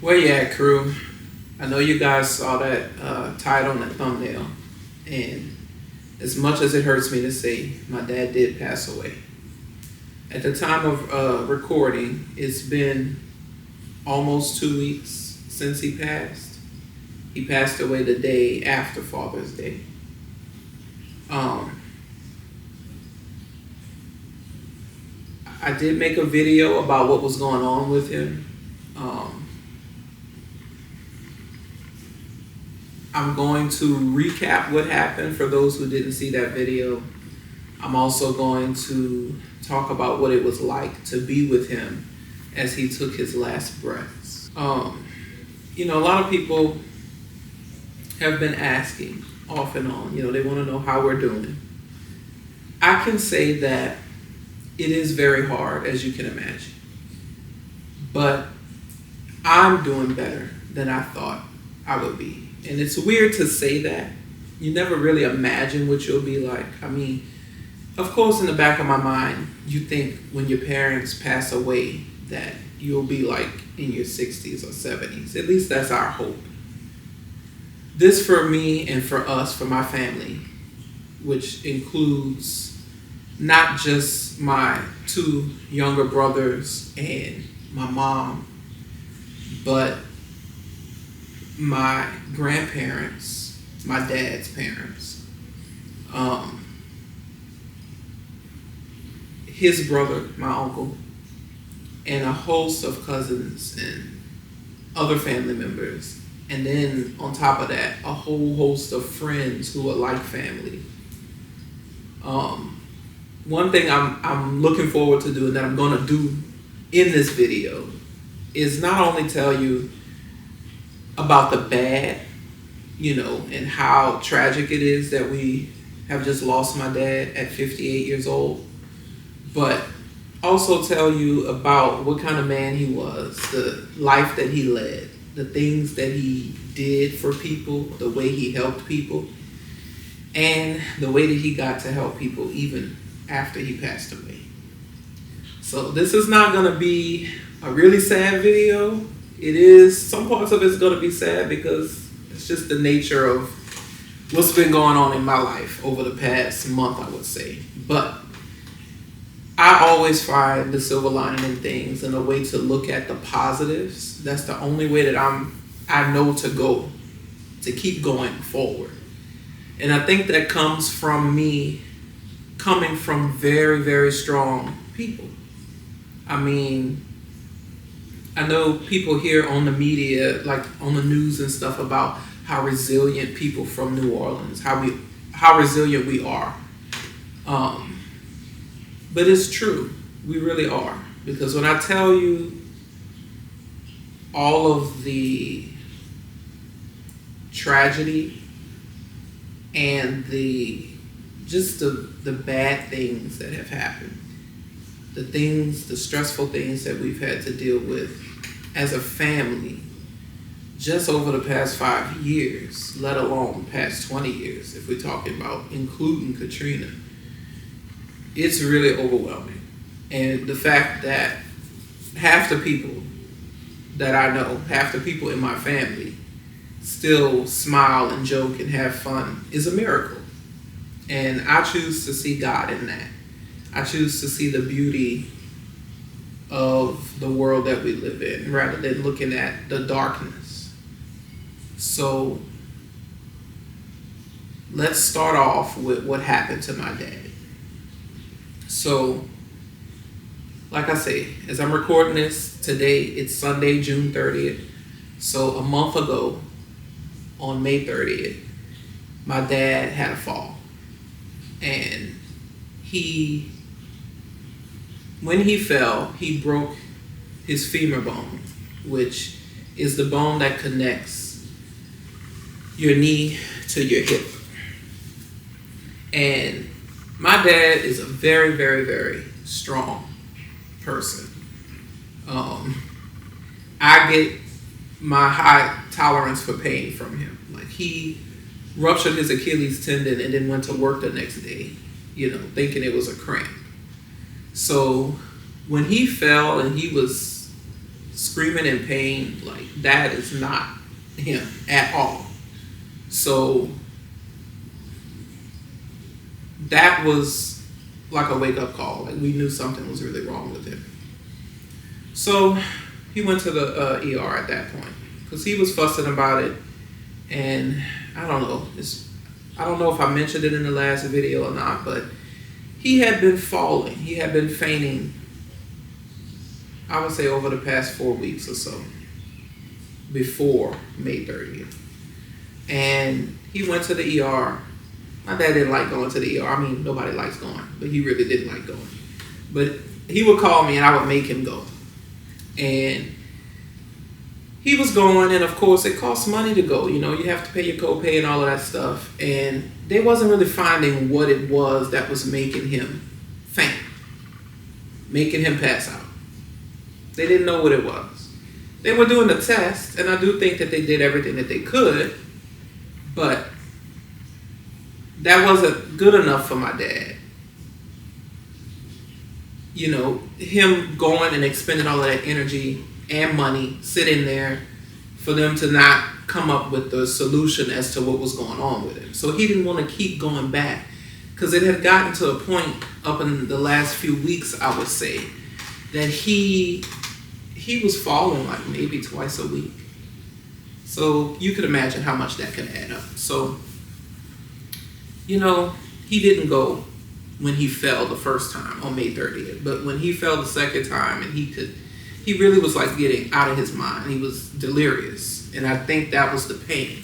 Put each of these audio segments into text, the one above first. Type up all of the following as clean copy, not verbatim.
Where you at, crew? I know you guys saw that title and that thumbnail, and as much as it hurts me to say, my dad did pass away. At the time of recording, it's been almost 2 weeks since he passed. He passed away the day after Father's Day. I did make a video about what was going on with him. I'm going to recap what happened for those who didn't see that video. I'm also going to talk about what it was like to be with him as he took his last breaths. A lot of people have been asking off and on, they want to know how we're doing. I can say that it is very hard, as you can imagine, but I'm doing better than I thought I would be. And it's weird to say that. You never really imagine what you'll be like. I mean, of course, in the back of my mind, you think when your parents pass away that you'll be like in your 60s or 70s. At least that's our hope. This for me and for us, for my family, which includes not just my two younger brothers and my mom, but my grandparents, my dad's parents, his brother, my uncle, and a host of cousins and other family members. And then on top of that, a whole host of friends who are like family. One thing I'm looking forward to doing, that I'm going to do in this video, is not only tell you about the bad, and how tragic it is that we have just lost my dad at 58 years old, but also tell you about what kind of man he was, the life that he led, the things that he did for people, the way he helped people, and the way that he got to help people even after he passed away. So this is not going to be a really sad video. It is, some parts of it's going to be sad because it's just the nature of what's been going on in my life over the past month, I would say. But I always find the silver lining in things and a way to look at the positives. That's the only way that I know to keep going forward. And I think that comes from me coming from very, very strong people. I mean, I know people hear on the media, like on the news and stuff, about how resilient people from New Orleans, how resilient we are. But it's true, we really are. Because when I tell you all of the tragedy and the bad things that have happened, the stressful things that we've had to deal with as a family just over the past 5 years, let alone past 20 years, if we're talking about including Katrina, it's really overwhelming. And the fact that half the people that I know, half the people in my family, still smile and joke and have fun is a miracle. And I choose to see God in that. I choose to see the beauty of the world that we live in rather than looking at the darkness. So let's start off with what happened to my dad. So, like I say, as I'm recording this today, it's Sunday, June 30th. So a month ago, on May 30th, my dad had a fall. And when he fell, he broke his femur bone, which is the bone that connects your knee to your hip. And my dad is a very, very, very strong person. I get my high tolerance for pain from him. Like, he ruptured his Achilles tendon and then went to work the next day, thinking it was a cramp. So when he fell and he was screaming in pain, like that is not him at all. So that was like a wake up call. Like we knew something was really wrong with him. So he went to the ER at that point because he was fussing about it, and I don't know. I don't know if I mentioned it in the last video or not, but he had been falling. He had been fainting, I would say, over the past 4 weeks or so before May 30th. And he went to the ER. My dad didn't like going to the ER. I mean, nobody likes going, but he really didn't like going. But he would call me and I would make him go. And he was going, and of course it costs money to go. You know, you have to pay your copay and all of that stuff. And they wasn't really finding what it was that was making him faint, making him pass out. They didn't know what it was. They were doing the test, and I do think that they did everything that they could, but that wasn't good enough for my dad. You know, him going and expending all of that energy and money sitting there for them to not come up with the solution as to what was going on with him. So he didn't want to keep going back because it had gotten to a point up in the last few weeks, I would say, that he was falling like maybe twice a week. So you could imagine how much that could add up. So, you know, he didn't go when he fell the first time on May 30th. But when he fell the second time, and he really was like getting out of his mind. He was delirious. And I think that was the pain.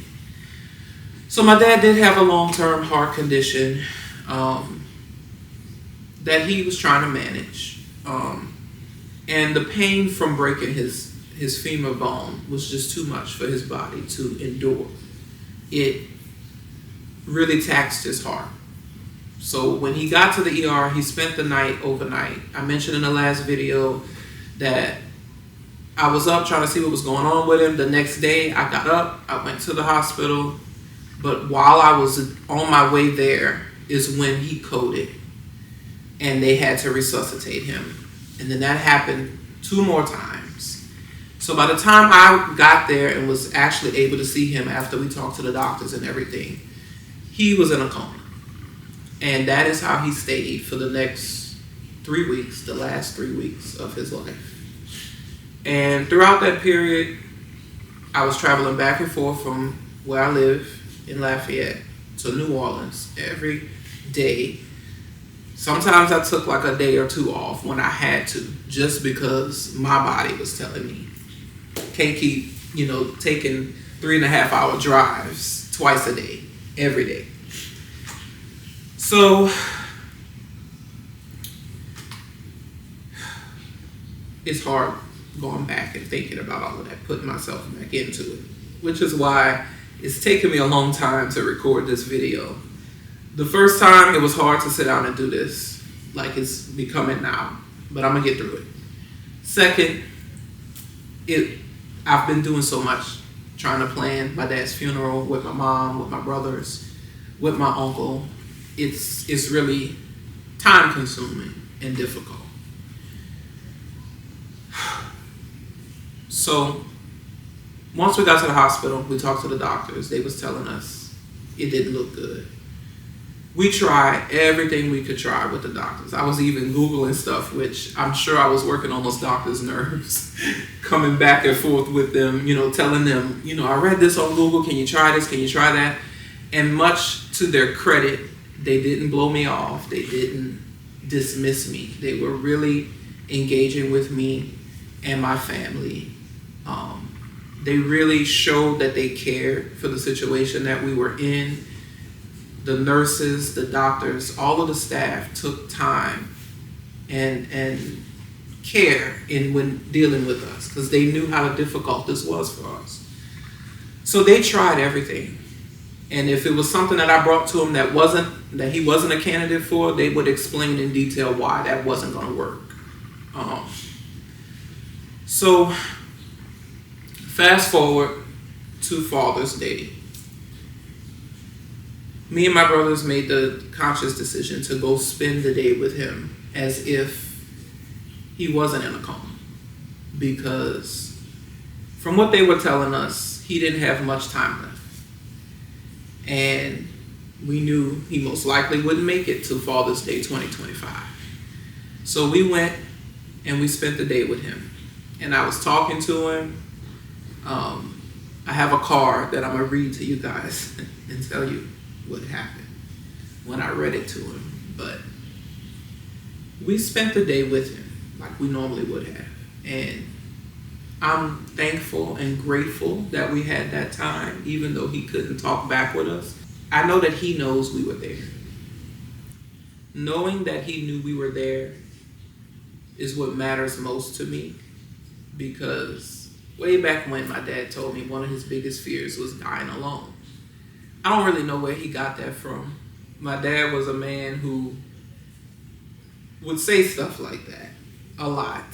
So my dad did have a long-term heart condition that he was trying to manage. And the pain from breaking his femur bone was just too much for his body to endure. It really taxed his heart. So when he got to the ER, he spent the night overnight. I mentioned in the last video that I was up trying to see what was going on with him. The next day, I got up, I went to the hospital. But while I was on my way there is when he coded, and they had to resuscitate him. And then that happened 2 more times. So by the time I got there and was actually able to see him after we talked to the doctors and everything, he was in a coma. And that is how he stayed for the next 3 weeks, the last 3 weeks of his life. And throughout that period, I was traveling back and forth from where I live in Lafayette to New Orleans every day. Sometimes I took like a day or 2 off when I had to, just because my body was telling me, can't keep, taking 3.5 hour drives twice a day, every day. So it's hard going back and thinking about all of that, putting myself back into it, which is why it's taken me a long time to record this video. The first time it was hard to sit down and do this, like it's becoming now, but I'm gonna get through it. Second, I've been doing so much, trying to plan my dad's funeral with my mom, with my brothers, with my uncle. It's really time consuming and difficult. So once we got to the hospital, we talked to the doctors. They was telling us it didn't look good. We tried everything we could try with the doctors. I was even Googling stuff, which I'm sure I was working on those doctors' nerves, coming back and forth with them, telling them, I read this on Google. Can you try this? Can you try that? And much to their credit, they didn't blow me off. They didn't dismiss me. They were really engaging with me and my family. They really showed that they cared for the situation that we were in. The nurses, the doctors, all of the staff took time and care when dealing with us, because they knew how difficult this was for us. So they tried everything. And if it was something that I brought to him that he wasn't a candidate for, they would explain in detail why that wasn't going to work. So fast forward to Father's Day. Me and my brothers made the conscious decision to go spend the day with him as if he wasn't in a coma. because from what they were telling us, he didn't have much time left. And we knew he most likely wouldn't make it to Father's Day 2025. So we went and we spent the day with him. And I was talking to him. I have a card that I'm going to read to you guys and tell you what happened when I read it to him. But we spent the day with him like we normally would have. And I'm thankful and grateful that we had that time, even though he couldn't talk back with us. I know that he knows we were there. Knowing that he knew we were there is what matters most to me, because way back when my dad told me one of his biggest fears was dying alone. I don't really know where he got that from. My dad was a man who would say stuff like that a lot.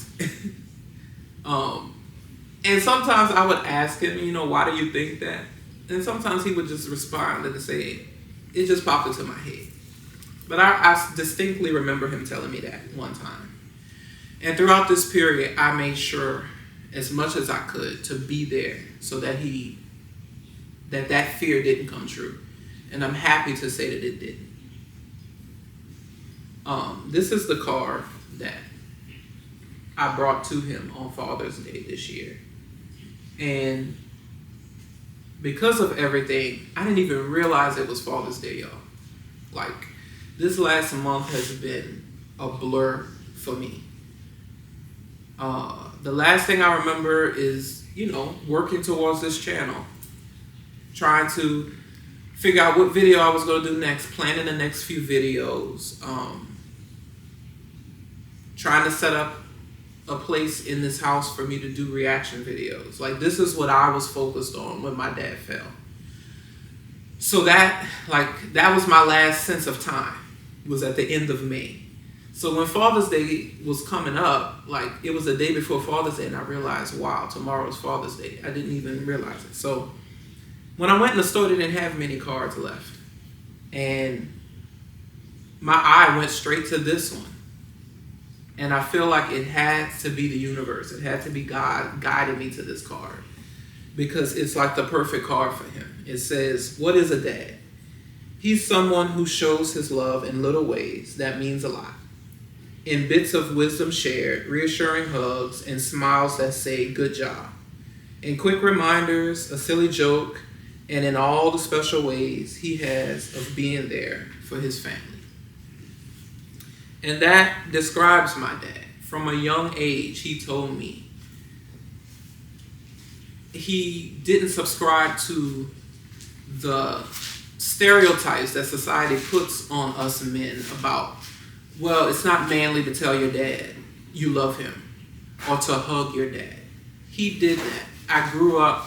And sometimes I would ask him, why do you think that? And sometimes he would just respond and say, it just popped into my head. But I distinctly remember him telling me that one time. And throughout this period, I made sure as much as I could to be there so that that fear didn't come true. And I'm happy to say that it didn't. This is the card that I brought to him on Father's Day this year. And because of everything, I didn't even realize it was Father's Day, y'all. Like, this last month has been a blur for me. The last thing I remember is, working towards this channel, trying to figure out what video I was going to do next, planning the next few videos, trying to set up a place in this house for me to do reaction videos. Like, this is what I was focused on when my dad fell. So that was my last sense of time, was at the end of May. So when Father's Day was coming up, it was the day before Father's Day, and I realized, wow, tomorrow is Father's Day. I didn't even realize it. So when I went in the store, they didn't have many cards left. And my eye went straight to this one. And I feel like it had to be the universe. It had to be God guiding me to this card, because it's like the perfect card for him. It says, what is a dad? He's someone who shows his love in little ways that means a lot. In bits of wisdom shared, reassuring hugs, and smiles that say, good job. In quick reminders, a silly joke, and in all the special ways he has of being there for his family. And that describes my dad. From a young age, he told me he didn't subscribe to the stereotypes that society puts on us men about, well, it's not manly to tell your dad you love him or to hug your dad. He did that. I grew up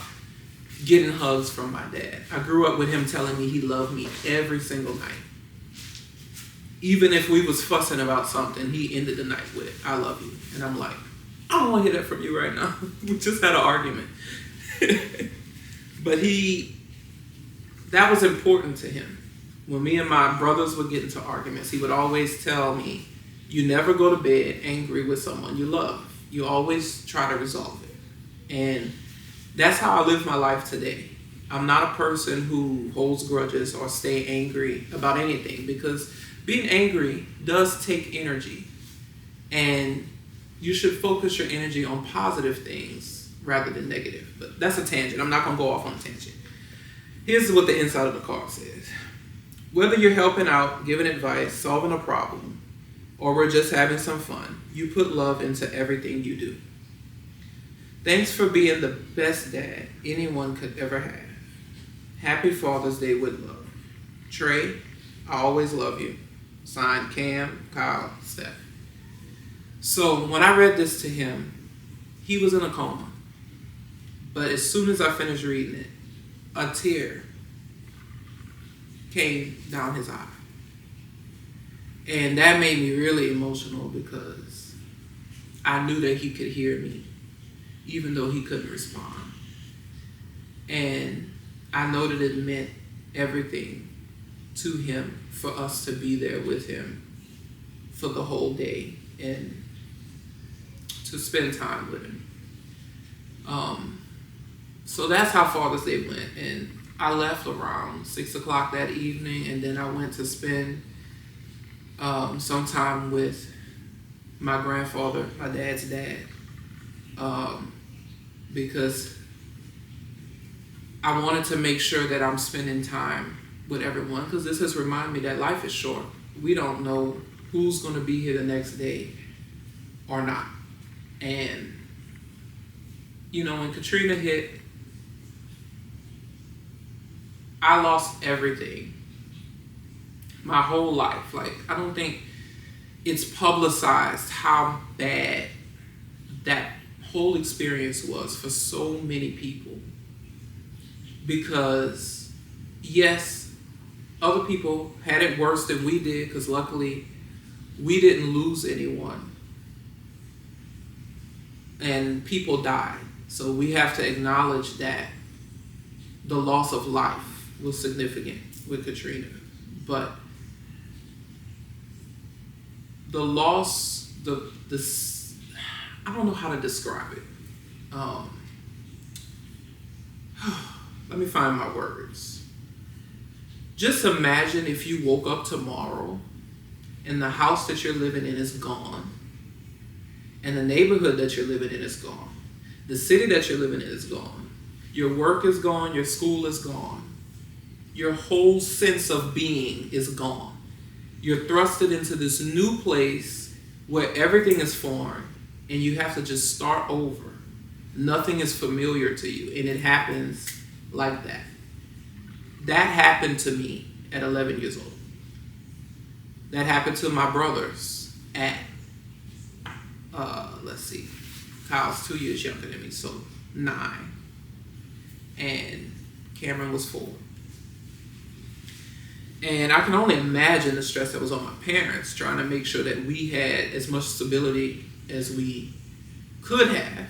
getting hugs from my dad. I grew up with him telling me he loved me every single night. Even if we was fussing about something, he ended the night with, I love you. And I'm like, I don't want to hear that from you right now. We just had an argument. But that was important to him. When me and my brothers would get into arguments, he would always tell me, you never go to bed angry with someone you love. You always try to resolve it. And that's how I live my life today. I'm not a person who holds grudges or stay angry about anything, because being angry does take energy. And you should focus your energy on positive things rather than negative. But that's a tangent. I'm not going to go off on a tangent. Here's what the inside of the card says. Whether you're helping out, giving advice, solving a problem, or we're just having some fun, you put love into everything you do. Thanks for being the best dad anyone could ever have. Happy Father's Day with love. Trey, I always love you. Signed, Cam, Kyle, Steph. So when I read this to him, he was in a coma. But as soon as I finished reading it, a tear came down his eye. And that made me really emotional, because I knew that he could hear me, even though he couldn't respond. And I know that it meant everything to him for us to be there with him for the whole day and to spend time with him. So that's how Father's Day went. And I left around 6 o'clock that evening, and then I went to spend some time with my grandfather, my dad's dad, because I wanted to make sure that I'm spending time with everyone, because this has reminded me that life is short. We don't know who's going to be here the next day or not. And, you know, when Katrina hit, I lost everything. My whole life. Like, I don't think it's publicized how bad that whole experience was for so many people. Because, yes, other people had it worse than we did, because luckily we didn't lose anyone. And people died. So we have to acknowledge that the loss of life was significant with Katrina. But the loss, I don't know how to describe it. Let me find my words. Just imagine if you woke up tomorrow and the house that you're living in is gone, and the neighborhood that you're living in is gone, the city that you're living in is gone, your work is gone, your school is gone, your whole sense of being is gone. You're thrusted into this new place where everything is foreign and you have to just start over. Nothing is familiar to you, and it happens like that. That happened to me at 11 years old. That happened to my brothers at, let's see, Kyle's 2 years younger than me, so 9. And Cameron was 4. And I can only imagine the stress that was on my parents trying to make sure that we had as much stability as we could have.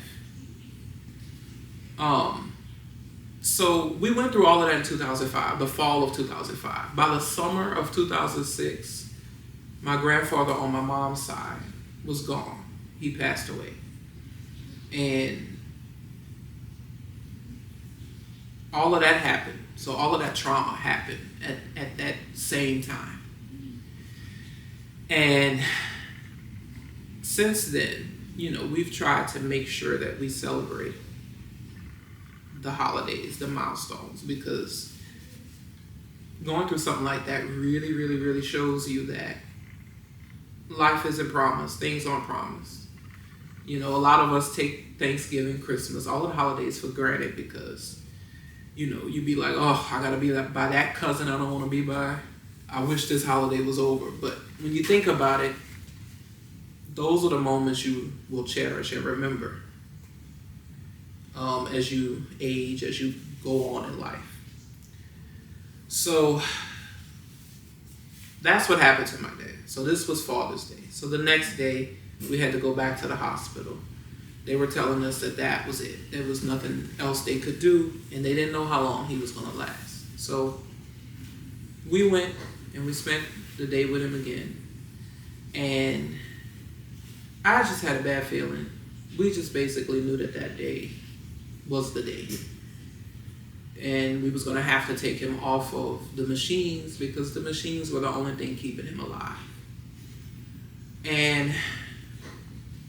So we went through all of that in 2005, the fall of 2005. By the summer of 2006, my grandfather on my mom's side was gone. He passed away. And all of that happened. So all of that trauma happened at that same time. And since then, you know, we've tried to make sure that we celebrate the holidays, the milestones, because going through something like that really, really, really shows you that life isn't promised. Things aren't promised. You know, a lot of us take Thanksgiving, Christmas, all the holidays for granted because, you know, you be like, oh, I gotta be by that cousin I don't want to be by. I wish this holiday was over. But when you think about it, those are the moments you will cherish and remember as you age, as you go on in life. So that's what happened to my dad. So this was Father's Day. So the next day, we had to go back to the hospital. They were telling us that that was it. There was nothing else they could do, and they didn't know how long he was going to last. So we went and we spent the day with him again. And I just had a bad feeling. We just basically knew that that day was the day. And we was going to have to take him off of the machines because the machines were the only thing keeping him alive. And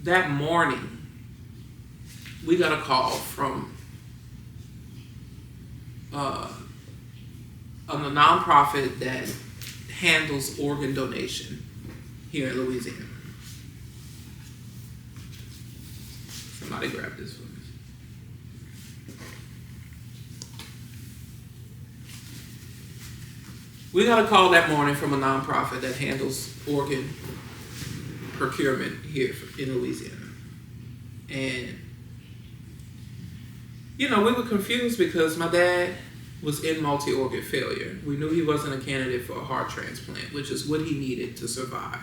that morning, we got a call from a nonprofit that handles organ donation here in Louisiana. Somebody grab this for me. We got a call that morning from a nonprofit that handles organ procurement here in Louisiana. And, you know, we were confused because my dad was in multi-organ failure. We knew he wasn't a candidate for a heart transplant, which is what he needed to survive.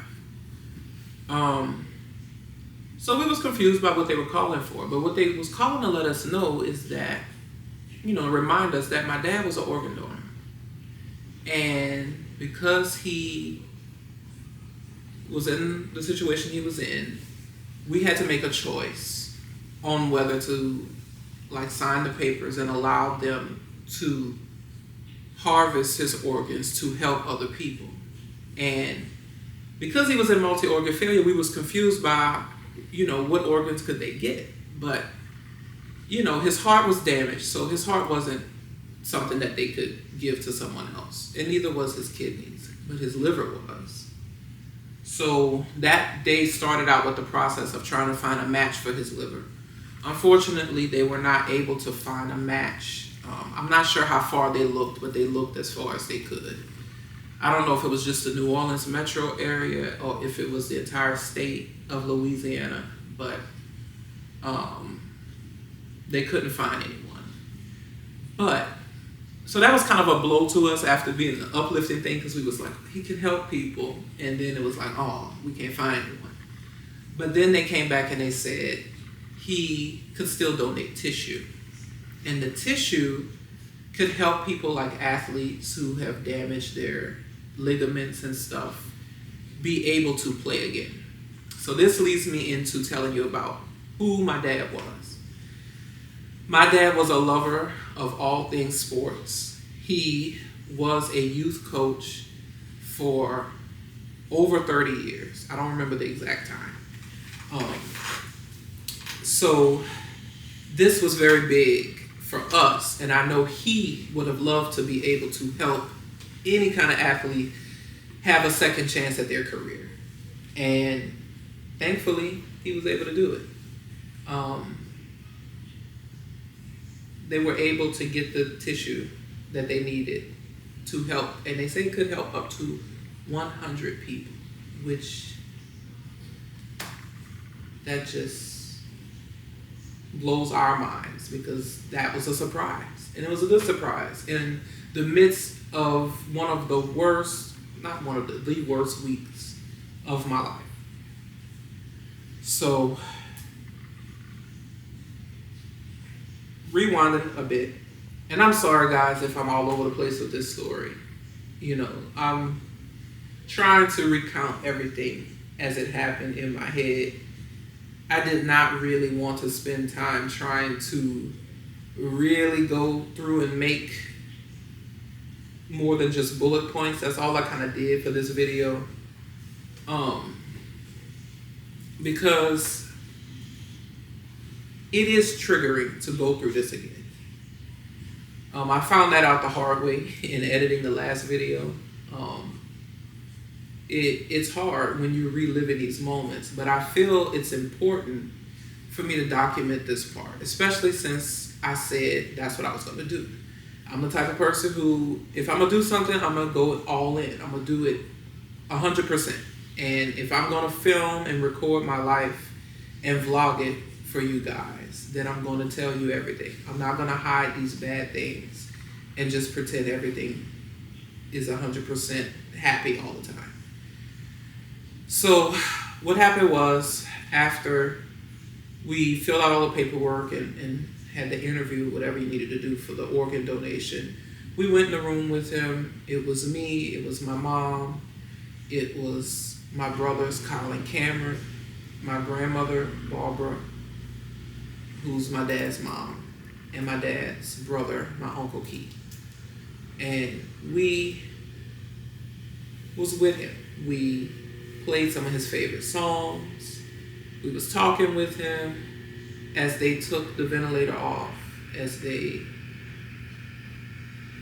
So we was confused by what they were calling for. But what they was calling to let us know is that, you know, remind us that my dad was an organ donor. And because he was in the situation he was in, we had to make a choice on whether to like signed the papers and allowed them to harvest his organs to help other people. And because he was in multi-organ failure, we was confused by, what organs could they get? But, his heart was damaged, so his heart wasn't something that they could give to someone else. And neither was his kidneys, but his liver was. So that day started out with the process of trying to find a match for his liver. Unfortunately, they were not able to find a match. I'm not sure how far they looked, but they looked as far as they could. I don't know if it was just the New Orleans metro area or if it was the entire state of Louisiana, but they couldn't find anyone. But, so that was kind of a blow to us after being an uplifting thing, because we was like, he can help people. And then it was like, oh, we can't find anyone. But then they came back and they said he could still donate tissue. And the tissue could help people like athletes who have damaged their ligaments and stuff be able to play again. So this leads me into telling you about who my dad was. My dad was a lover of all things sports. He was a youth coach for over 30 years. I don't remember the exact time. So this was very big for us, and I know he would have loved to be able to help any kind of athlete have a second chance at their career. And thankfully, he was able to do it. They were able to get the tissue that they needed to help, and they say it could help up to 100 people, which that just blows our minds, because that was a surprise, and it was a good surprise in the midst of one of the worst, not one of the worst weeks of my life. So, rewinding a bit, and I'm sorry guys if I'm all over the place with this story. I'm trying to recount everything as it happened in my head. I did not really want to spend time trying to really go through and make more than just bullet points. That's all I kind of did for this video. Because it is triggering to go through this again. I found that out the hard way in editing the last video. It's hard when you're reliving these moments, but I feel it's important for me to document this part, especially since I said that's what I was going to do. I'm the type of person who, if I'm going to do something, I'm going to go all in. I'm going to do it 100%. And if I'm going to film and record my life and vlog it for you guys, then I'm going to tell you everything. I'm not going to hide these bad things and just pretend everything is 100% happy all the time. So what happened was, after we filled out all the paperwork and had the interview, whatever you needed to do for the organ donation, we went in the room with him. It was me, it was my mom, it was my brothers, Kyle and Cameron, my grandmother, Barbara, who's my dad's mom, and my dad's brother, my Uncle Keith. And we was with him. We played some of his favorite songs. We was talking with him as they took the ventilator off, as they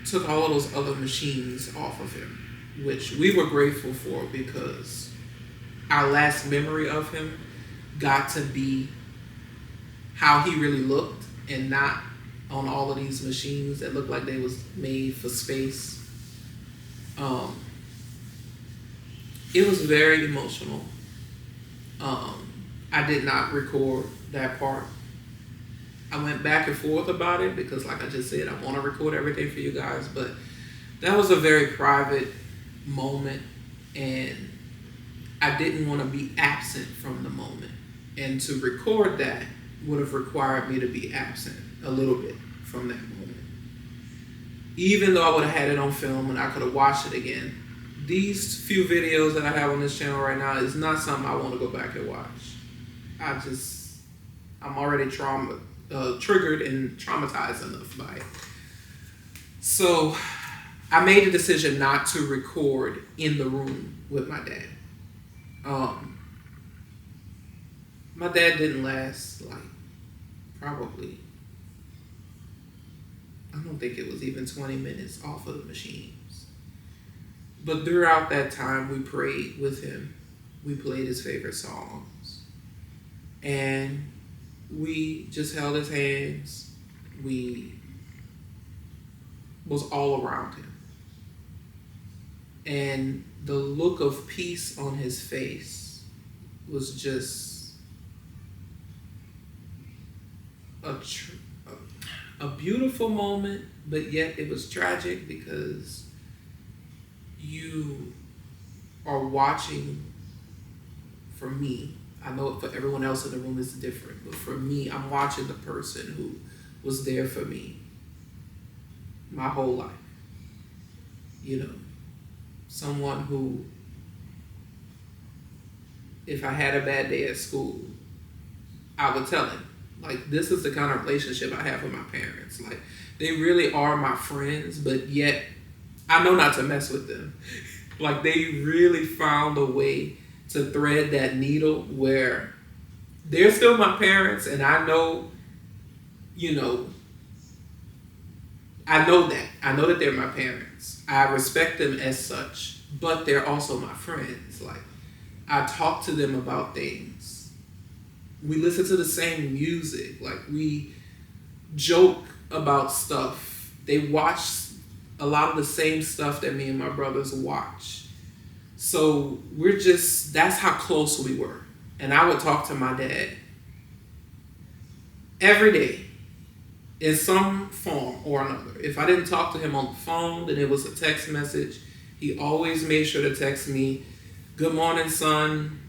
took all of those other machines off of him, which we were grateful for, because our last memory of him got to be how he really looked, and not on all of these machines that looked like they was made for space. It was very emotional. I did not record that part. I went back and forth about it because, like I just said, I want to record everything for you guys, but that was a very private moment, and I didn't want to be absent from the moment. And to record that would have required me to be absent a little bit from that moment. Even though I would have had it on film and I could have watched it again, these few videos that I have on this channel right now is not something I want to go back and watch. I'm already triggered and traumatized enough by it. So I made a decision not to record in the room with my dad. My dad didn't last like probably, I don't think it was even 20 minutes off of the machines. But throughout that time, we prayed with him. We played his favorite songs. And we just held his hands. We was all around him. And the look of peace on his face was just a beautiful moment, but yet it was tragic because you are watching, for me, I know for everyone else in the room it's different, but for me, I'm watching the person who was there for me my whole life. You know, someone who, if I had a bad day at school, I would tell him. Like, this is the kind of relationship I have with my parents. Like, they really are my friends, but yet I know not to mess with them. Like, they really found a way to thread that needle where they're still my parents, and I know, you know, I know that they're my parents. I respect them as such, but they're also my friends. Like, I talk to them about things. We listen to the same music. Like, we joke about stuff. They watch a lot of the same stuff that me and my brothers watch. So that's how close we were. And I would talk to my dad every day in some form or another. If I didn't talk to him on the phone, then it was a text message. He always made sure to text me, "Good morning, son.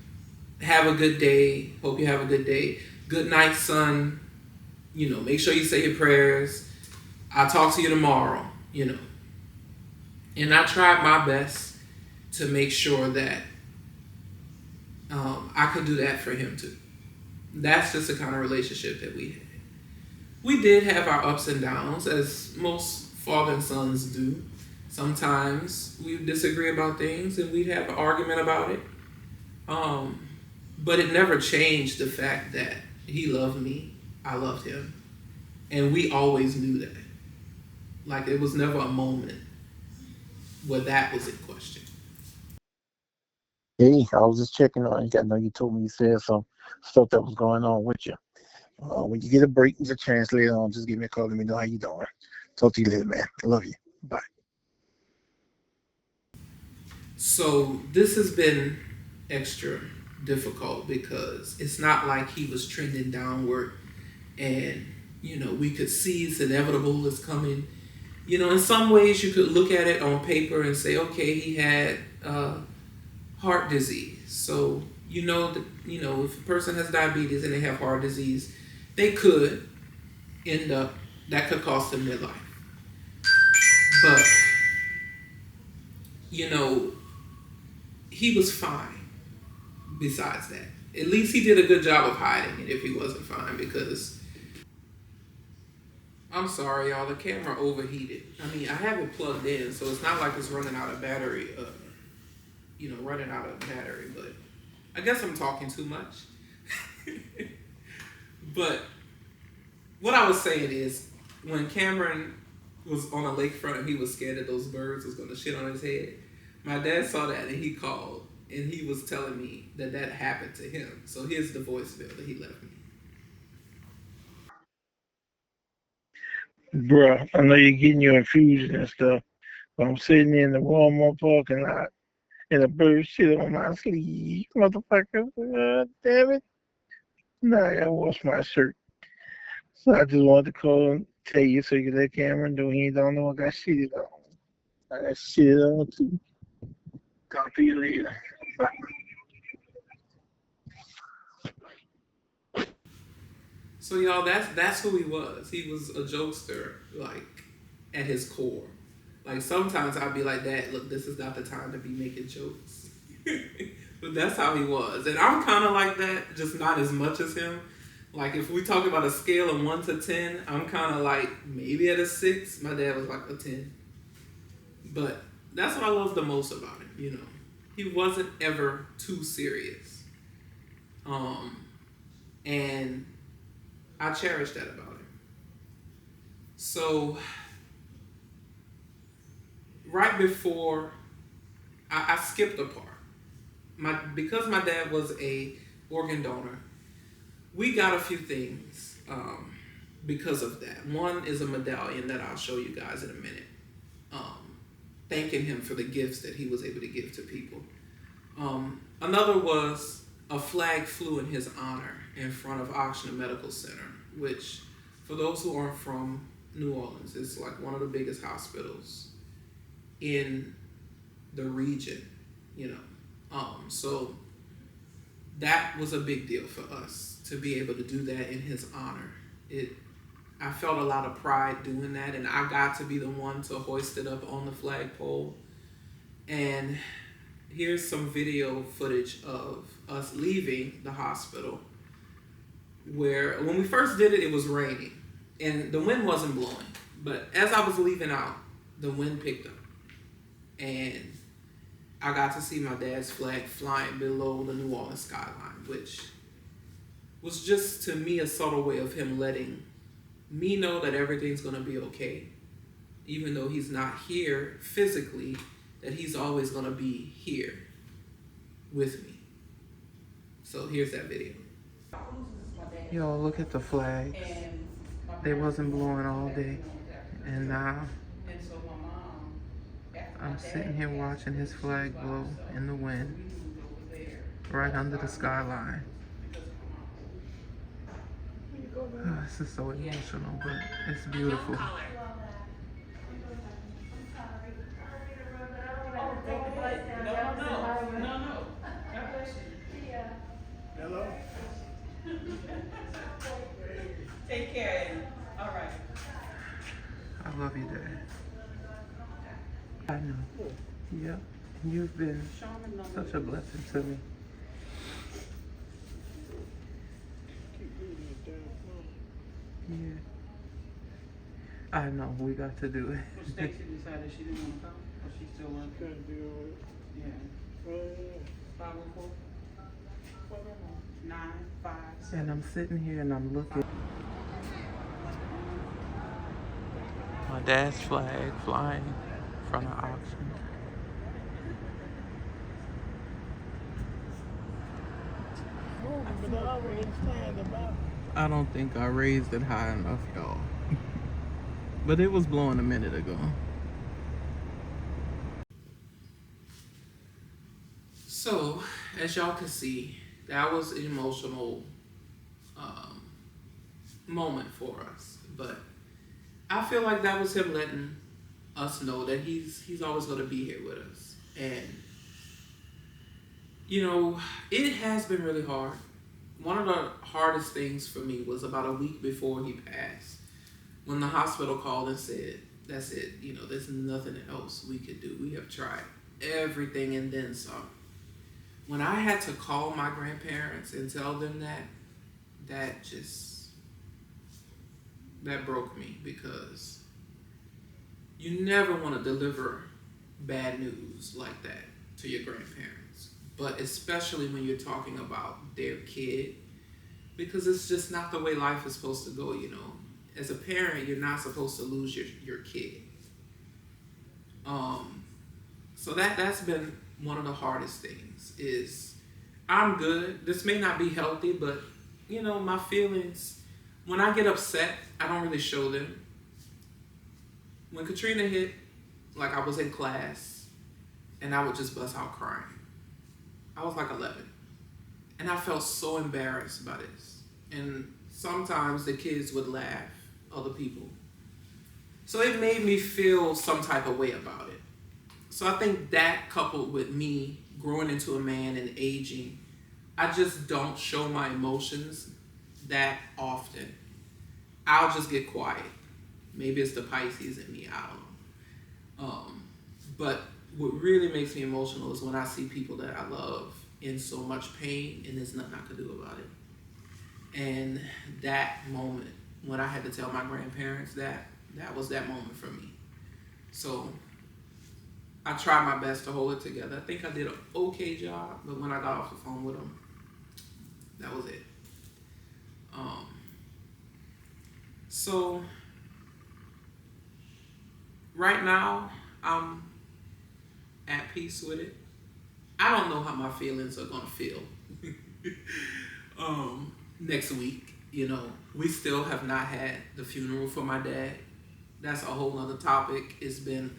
Have a good day. Hope you have a good day. Good night, son. You know, make sure you say your prayers. I'll talk to you tomorrow," you know. And I tried my best to make sure that I could do that for him too. That's just the kind of relationship that we had. We did have our ups and downs, as most father and sons do. Sometimes we disagree about things and we'd have an argument about it. But it never changed the fact that he loved me, I loved him. And we always knew that. Like, it was never a moment where that was in question. Hey, I was just checking on you. I know you told me you said some stuff that was going on with you. When you get a break, get a chance later on, just give me a call. Let me know how you doing. Talk to you later, man. I love you. Bye. So this has been extra difficult because it's not like he was trending downward and, you know, we could see it's inevitable, it's coming. You know, in some ways you could look at it on paper and say, okay, he had heart disease. So, if a person has diabetes and they have heart disease, they could end up, that could cost them their life. But, you know, he was fine besides that. At least he did a good job of hiding it if he wasn't fine, because I'm sorry, y'all, the camera overheated. I mean, I have it plugged in, so it's not like it's running out of battery, but I guess I'm talking too much. But what I was saying is, when Cameron was on a lakefront and he was scared that those birds was going to shit on his head, my dad saw that and he called and he was telling me that happened to him. So here's the voicemail that he left me. Bruh, I know you're getting your infusion and stuff, but I'm sitting in the Walmart parking lot and a bird shit on my sleeve. Motherfucker. Damn it. Now I gotta wash my shirt. So I just wanted to call and tell you so you can let Cameron know he don't know I got shitted on. I got shitted on too. Talk to you later. So y'all, that's who he was. He was a jokester, like, at his core. Like, sometimes I'd be like, "Dad, look, this is not the time to be making jokes." But that's how he was. And I'm kind of like that, just not as much as him. Like if we talk about a scale of 1 to 10, I'm kind of like maybe at a 6. My dad was like a 10. But that's what I love the most about him, you know. He wasn't ever too serious. And I cherish that about him. So right before I skipped a part. Because my dad was a organ donor, we got a few things because of that. One is a medallion that I'll show you guys in a minute, thanking him for the gifts that he was able to give to people. Another was a flag flew in his honor in front of Ochsner Medical Center, which, for those who aren't from New Orleans, is like one of the biggest hospitals in the region, you know. So that was a big deal for us to be able to do that in his honor. I felt a lot of pride doing that, and I got to be the one to hoist it up on the flagpole. And here's some video footage of us leaving the hospital, where when we first did it, it was raining and the wind wasn't blowing. But as I was leaving out, the wind picked up, and I got to see my dad's flag flying below the New Orleans skyline, which was just, to me, a subtle way of him letting me know that everything's going to be okay. Even though he's not here physically, that he's always going to be here with me. So here's that video. Yo, look at the flags. They wasn't blowing all day, and now I'm sitting here watching his flag blow in the wind right under the skyline. This is so emotional, but it's beautiful. Hello? Take care, Eddie. All right. I love you, Dad. I know. Yep. You've been such a blessing to me. Yeah. I know. We got to do it. So Stacy decided she didn't want to come, or she still wants to do it? Yeah. 504? 957. And I'm sitting here and I'm looking. My dad's flag flying in front of auction. I don't think I raised it high enough, y'all. But it was blowing a minute ago. So, as y'all can see, that was an emotional moment for us. But I feel like that was him letting us know that he's always going to be here with us. And, you know, it has been really hard. One of the hardest things for me was about a week before he passed, when the hospital called and said, that's it, you know, there's nothing else we could do. We have tried everything and then some. When I had to call my grandparents and tell them that broke me, because you never want to deliver bad news like that to your grandparents, but especially when you're talking about their kid, because it's just not the way life is supposed to go, you know. As a parent, you're not supposed to lose your kid. So that's been one of the hardest things. Is I'm good. This may not be healthy, but you know, my feelings, when I get upset, I don't really show them. When Katrina hit, like, I was in class and I would just bust out crying. I was like 11 and I felt so embarrassed by this. And sometimes the kids would laugh, other people. So it made me feel some type of way about it. So I think that, coupled with me growing into a man and aging, I just don't show my emotions that often. I'll just get quiet. Maybe it's the Pisces in me, I don't know. But what really makes me emotional is when I see people that I love in so much pain and there's nothing I can do about it. And that moment when I had to tell my grandparents that was that moment for me. So I tried my best to hold it together. I think I did an okay job, but when I got off the phone with them, that was it. So right now, I'm at peace with it. I don't know how my feelings are gonna feel next week. You know, we still have not had the funeral for my dad. That's a whole nother topic. It's been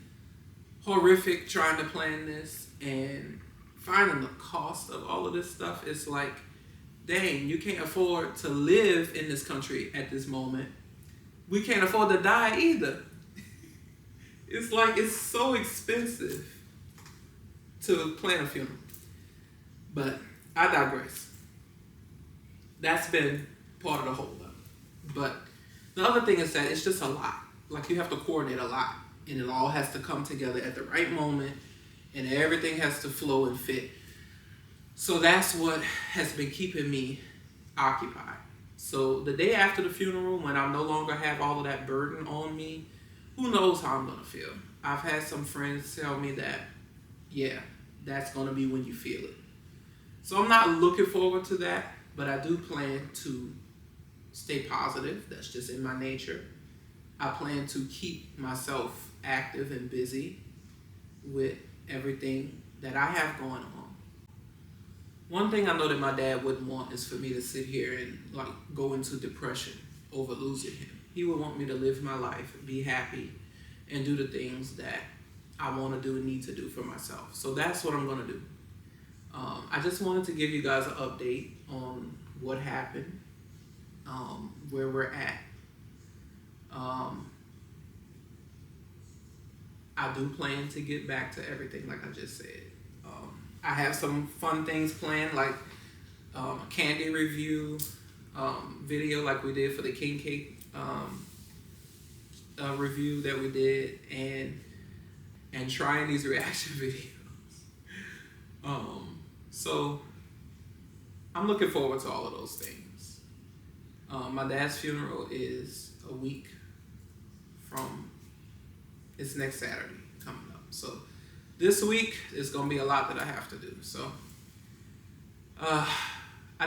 horrific trying to plan this and finding the cost of all of this stuff. It's like, dang, you can't afford to live in this country at this moment. We can't afford to die either. It's like, it's so expensive to plan a funeral. But I digress. That's been part of the whole up. But the other thing is that it's just a lot. Like, you have to coordinate a lot. And it all has to come together at the right moment. And everything has to flow and fit. So that's what has been keeping me occupied. So the day after the funeral, when I no longer have all of that burden on me, who knows how I'm going to feel. I've had some friends tell me that, yeah, that's going to be when you feel it. So I'm not looking forward to that, but I do plan to stay positive. That's just in my nature. I plan to keep myself active and busy with everything that I have going on. One thing I know that my dad wouldn't want is for me to sit here and like go into depression over losing him. He would want me to live my life, be happy, and do the things that I want to do and need to do for myself. So that's what I'm going to do. I just wanted to give you guys an update on what happened, where we're at. I do plan to get back to everything like I just said. I have some fun things planned, like a candy review video like we did for the king cake review that we did, and trying these reaction videos. So I'm looking forward to all of those things. My dad's funeral is a week from, it's next Saturday coming up. So this week is going to be a lot that I have to do. So I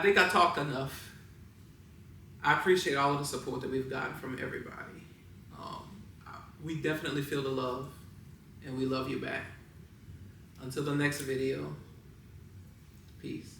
think I talked enough. I appreciate all of the support that we've gotten from everybody. We definitely feel the love, and we love you back. Until the next video, peace.